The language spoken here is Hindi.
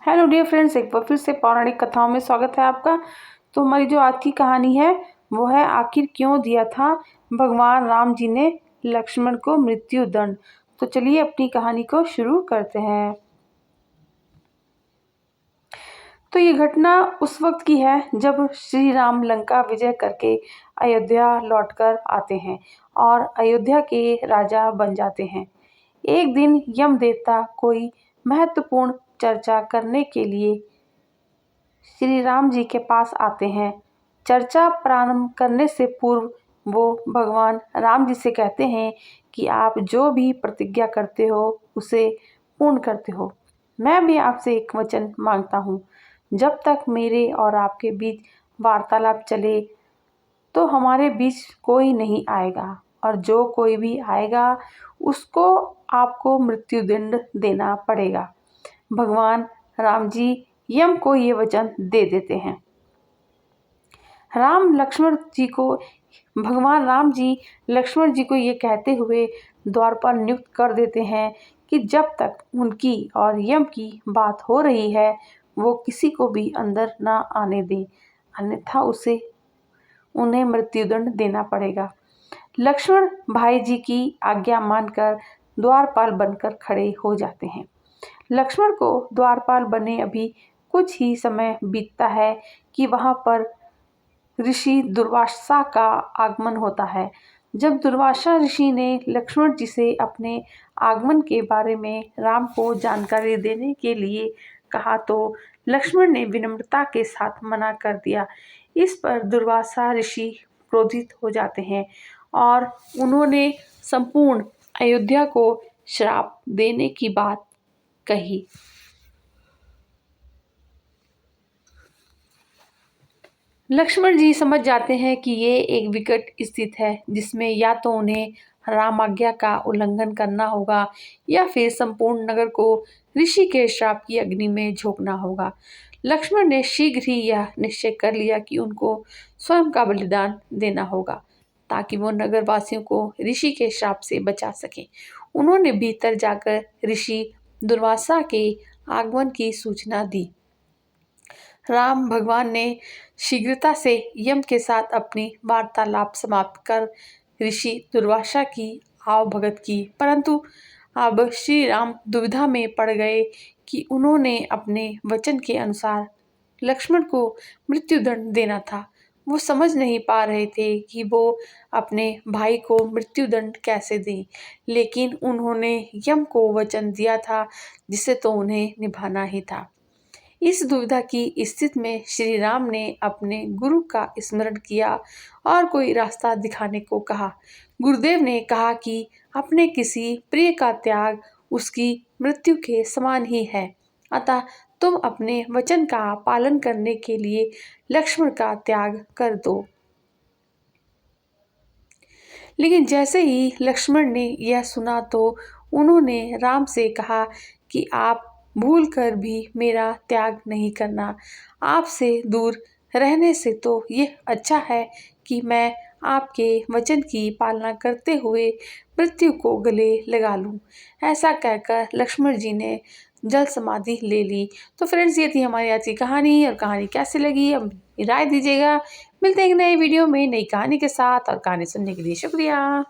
हेलो डियर फ्रेंड्स, एक बार फिर से पौराणिक कथाओं में स्वागत है आपका। तो हमारी जो आज की कहानी है वो है, आखिर क्यों दिया था भगवान राम जी ने लक्ष्मण को मृत्यु दंड। तो चलिए अपनी कहानी को शुरू करते हैं। तो ये घटना उस वक्त की है जब श्री राम लंका विजय करके अयोध्या लौटकर आते हैं और अयोध्या के राजा बन जाते हैं। एक दिन यम देवता कोई महत्वपूर्ण चर्चा करने के लिए श्री राम जी के पास आते हैं। चर्चा प्रारंभ करने से पूर्व वो भगवान राम जी से कहते हैं कि आप जो भी प्रतिज्ञा करते हो उसे पूर्ण करते हो। मैं भी आपसे एक वचन मांगता हूँ, जब तक मेरे और आपके बीच वार्तालाप चले तो हमारे बीच कोई नहीं आएगा, और जो कोई भी आएगा उसको आपको मृत्युदंड देना पड़ेगा। भगवान राम जी यम को ये वचन दे देते हैं। भगवान राम जी लक्ष्मण जी को ये कहते हुए द्वारपाल नियुक्त कर देते हैं कि जब तक उनकी और यम की बात हो रही है वो किसी को भी अंदर ना आने दें, अन्यथा उन्हें मृत्युदंड देना पड़ेगा। लक्ष्मण भाई जी की आज्ञा मानकर द्वारपाल बनकर खड़े हो जाते हैं। लक्ष्मण को द्वारपाल बने अभी कुछ ही समय बीतता है कि वहां पर ऋषि दुर्वासा का आगमन होता है। जब दुर्वासा ऋषि ने लक्ष्मण जी से अपने आगमन के बारे में राम को जानकारी देने के लिए कहा तो लक्ष्मण ने विनम्रता के साथ मना कर दिया। इस पर दुर्वासा ऋषि क्रोधित हो जाते हैं और उन्होंने संपूर्ण अयोध्या को श्राप देने की बात कही। लक्ष्मण जी समझ जाते हैं कि ये एक विकट स्थिति है जिसमें या तो उन्हें राम आज्ञा का उल्लंघन करना होगा या फिर संपूर्ण नगर को ऋषि के श्राप की अग्नि में झोंकना होगा। लक्ष्मण ने शीघ्र ही यह निश्चय कर लिया कि उनको स्वयं का बलिदान देना होगा ताकि वो नगर वासियों को ऋषि के श्राप से बचा सके। उन्होंने भीतर जाकर ऋषि दुर्वासा के आगमन की सूचना दी। राम भगवान ने शीघ्रता से यम के साथ अपनी वार्तालाप समाप्त कर ऋषि दुर्वासा की आवभगत की, परंतु अब श्री राम दुविधा में पड़ गए कि उन्होंने अपने वचन के अनुसार लक्ष्मण को मृत्युदंड देना था। वो समझ नहीं पा रहे थे कि वो अपने भाई को मृत्युदंड कैसे दें, लेकिन उन्होंने यम को वचन दिया था जिसे तो उन्हें निभाना ही था। इस दुविधा की स्थिति में श्री राम ने अपने गुरु का स्मरण किया और कोई रास्ता दिखाने को कहा। गुरुदेव ने कहा कि अपने किसी प्रिय का त्याग उसकी मृत्यु के समान ही है, अतः तुम अपने वचन का पालन करने के लिए लक्ष्मण का त्याग कर दो। लेकिन जैसे ही लक्ष्मण ने यह सुना तो उन्होंने राम से कहा कि आप भूल कर भी मेरा त्याग नहीं करना। आपसे दूर रहने से तो ये अच्छा है कि मैं आपके वचन की पालना करते हुए मृत्यु को गले लगा लूं। ऐसा कहकर लक्ष्मण जी ने जल समाधि ले ली। तो फ्रेंड्स, ये थी हमारी आज की कहानी, और कहानी कैसी लगी अब राय दीजिएगा। मिलते हैं एक नए वीडियो में नई कहानी के साथ, और कहानी सुनने के लिए शुक्रिया।